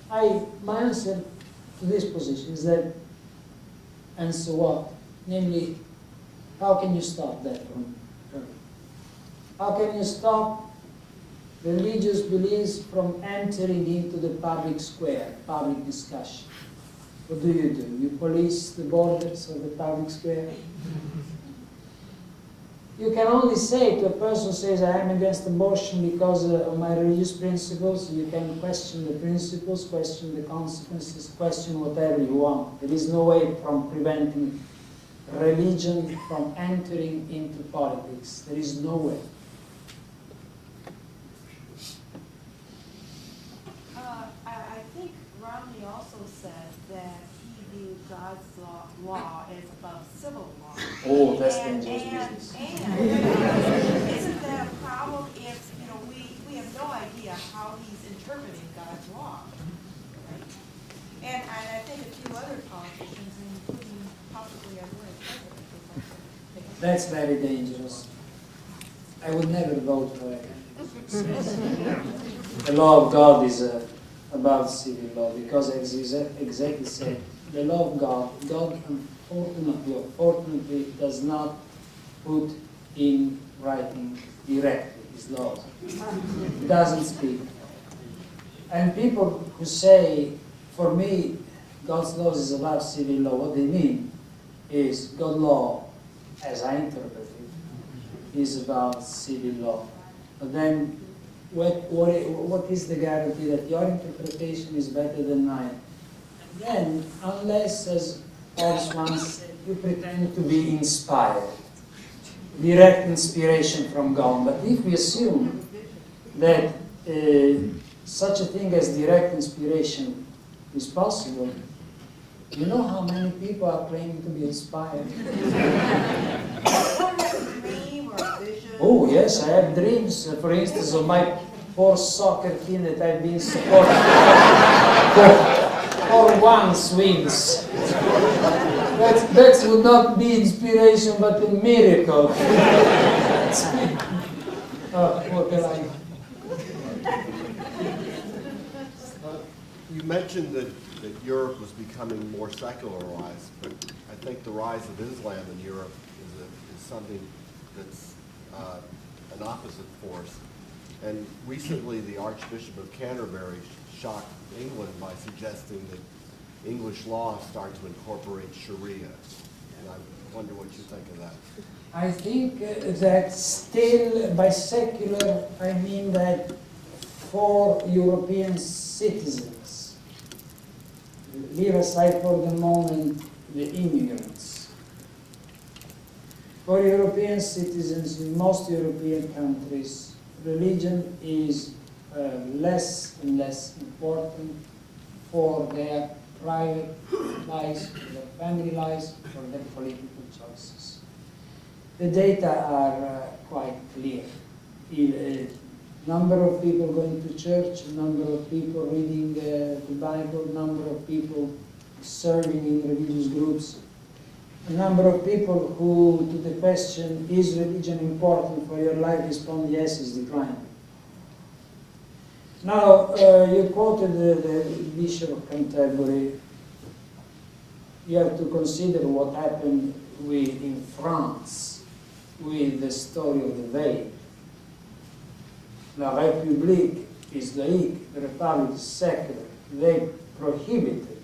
My answer to this position is that, and so what? Namely, how can you stop that from occurring? How can you stop religious beliefs from entering into the public square, public discussion? What do? You police the borders of the public square? You can only say to a person who says, I am against abortion because of my religious principles. You can question the principles, question the consequences, question whatever you want. There is no way from preventing religion from entering into politics. There is no way.
I think Romney also said that he viewed God's law as above civil law.
Oh, that's dangerous business.
And isn't that a problem if, we have no idea how he's interpreting God's law? Right? And I think a few other politicians, including possibly our very president, would like to take a
That's very dangerous. I would never vote for it. The law of God is above civil law because, as you exactly said, the law of God, God unfortunately or fortunately does not put in writing directly his laws. He doesn't speak. And people who say, for me, God's laws is above civil law, what they mean is God's law, as I interpret it, is about civil law. But then, what is the guarantee that your interpretation is better than mine? And then, unless, as Paulus once said, you pretend to be inspired, direct inspiration from God. But if we assume that such a thing as direct inspiration is possible, you know how many people are claiming to be inspired? Oh yes, I have dreams, for instance, of my poor soccer team that I've been supporting for once wins. That would not be inspiration, but a miracle. What can I?
You mentioned that Europe was becoming more secularized, but I think the rise of Islam in Europe is something that's an opposite force. And recently, the Archbishop of Canterbury shocked England by suggesting that English law start to incorporate Sharia. And I wonder what you think of that.
I think that still, by secular, I mean that for European citizens, leave aside for the moment the immigrants. For European citizens in most European countries, religion is less and less important for their private lives, for their family lives, for their political choices. The data are quite clear. Number of people going to church, number of people reading the Bible, number of people serving in religious groups, a number of people who, to the question, is religion important for your life, respond yes, is declining. Now, you quoted the Bishop of Canterbury. You have to consider what happened in France with the story of the veil. La République is laïque, the Republic is secular. They prohibited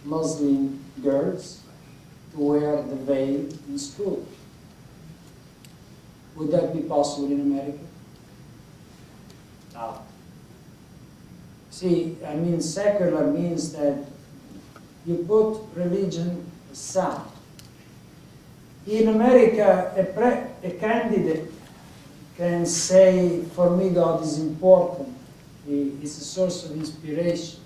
Muslim girls to wear the veil in school. Would that be possible in America? No. See, I mean, secular means that you put religion aside. In America, a candidate can say, for me, God is important. It's a source of inspiration.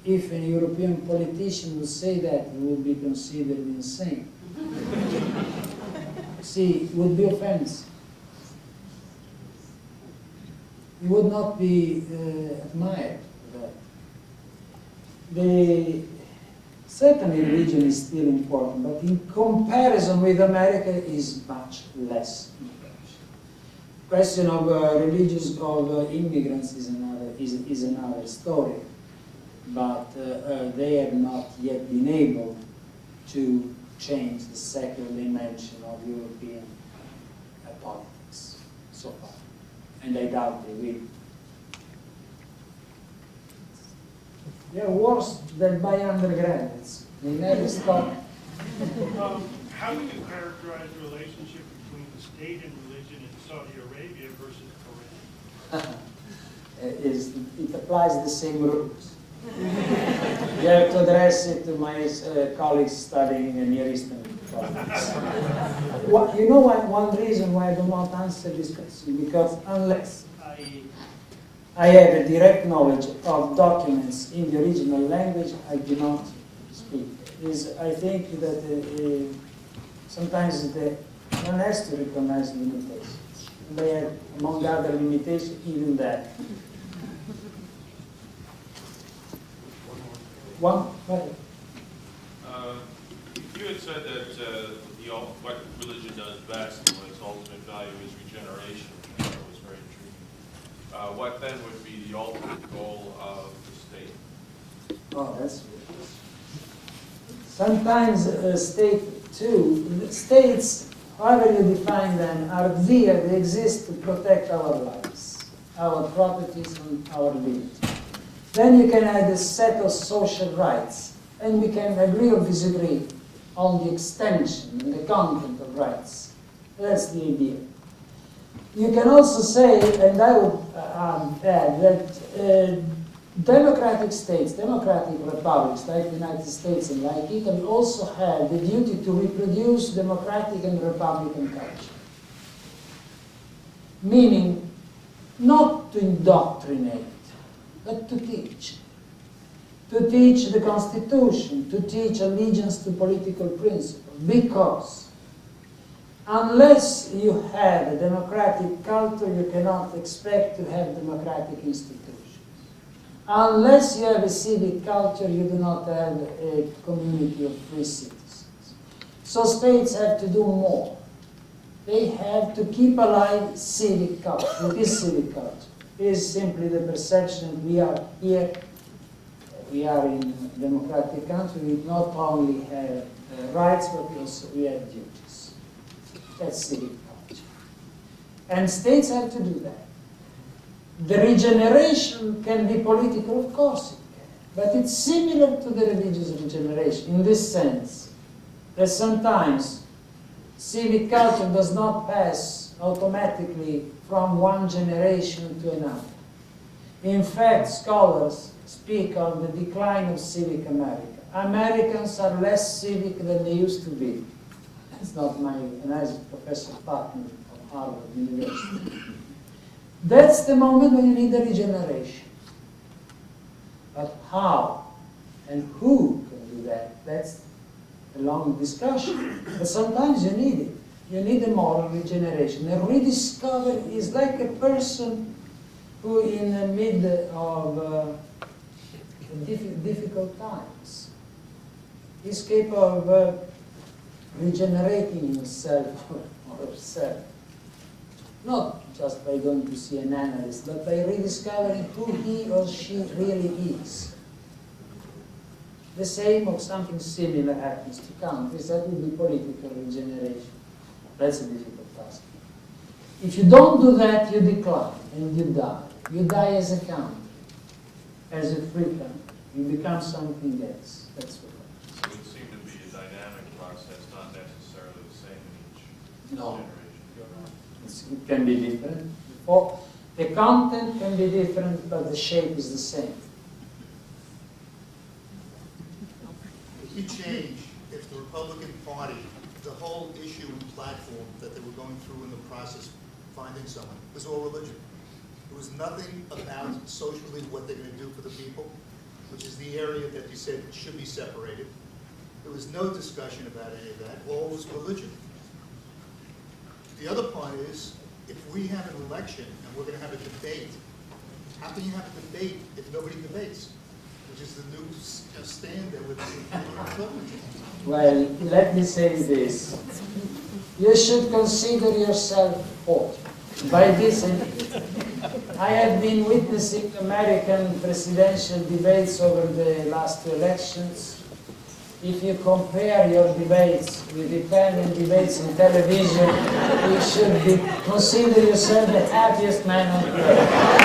If a European politician would say that, he would be considered insane. See, it would be offensive. It would not be admired for that. Certainly religion is still important, but in comparison with America is much less important. Question of immigrants is another story, but they have not yet been able to change the secular dimension of European politics so far, and I doubt they will. They are worse than by undergraduates. They never stop.
How would you characterize the relationship between the state and religion in Saudi Arabia versus Korea?
It applies the same rules. You have to address it to my colleagues studying Near Eastern politics. You know one reason why I do not answer this question? Because unless I have a direct knowledge of documents in the original language, I do not speak. I think that sometimes one has to recognize limitations. They have, among other limitations, even that.
You had said that what religion does best and what its ultimate value is regeneration. That was very intriguing. What then would be the ultimate goal of the state?
Oh, that's good. Sometimes state too. States, however you define them, are there. They exist to protect our lives, our properties, and our liberty. Then you can add a set of social rights, and we can agree or disagree on the extension and the content of rights. That's the idea. You can also say, and I would add, that democratic states, democratic republics like the United States and like Italy also have the duty to reproduce democratic and republican culture. Meaning, not to indoctrinate, but to teach. To teach the Constitution, to teach allegiance to political principles, because unless you have a democratic culture, you cannot expect to have democratic institutions. Unless you have a civic culture, you do not have a community of free citizens. So states have to do more. They have to keep alive civic culture. What is civic culture? It is simply the perception we are here, we are in a democratic country, we not only have rights, but also we have duties. That's civic culture. And states have to do that. The regeneration can be political, of course it can, but it's similar to the religious regeneration in this sense that sometimes civic culture does not pass automatically from one generation to another. In fact, scholars speak of the decline of civic America. Americans are less civic than they used to be. That's not my analysis, Professor Putnam of Harvard University. That's the moment when you need a regeneration. But how and who can do that? That's a long discussion. But sometimes you need it. You need a moral regeneration. A rediscovery is like a person who in the mid of in difficult times. He's capable of regenerating himself or herself. Not just by going to see an analyst, but by rediscovering who he or she really is. The same or something similar happens to Kant. That would be political regeneration. That's a difficult task. If you don't do that, you decline and you die. You die as a country, as a free country. You become something else. That's what happens.
So it would seem to be a dynamic process, not necessarily the same in each
No.
generation.
It can be different. Or the content can be different, but the shape is the same.
If you change, if the Republican Party, the whole issue and platform that they were going through in the process, finding someone, was all religion. There was nothing about socially what they're going to do for the people, which is the area that you said should be separated. There was no discussion about any of that. All was religion. The other part is, if we have an election and we're going to have a debate, how can you have a debate if nobody debates? Which is the new standard with the
Well, let me say this. You should consider yourself poor. By this, I have been witnessing American presidential debates over the last 2 elections. If you compare your debates with Italian debates on television, you should consider yourself the happiest man on earth.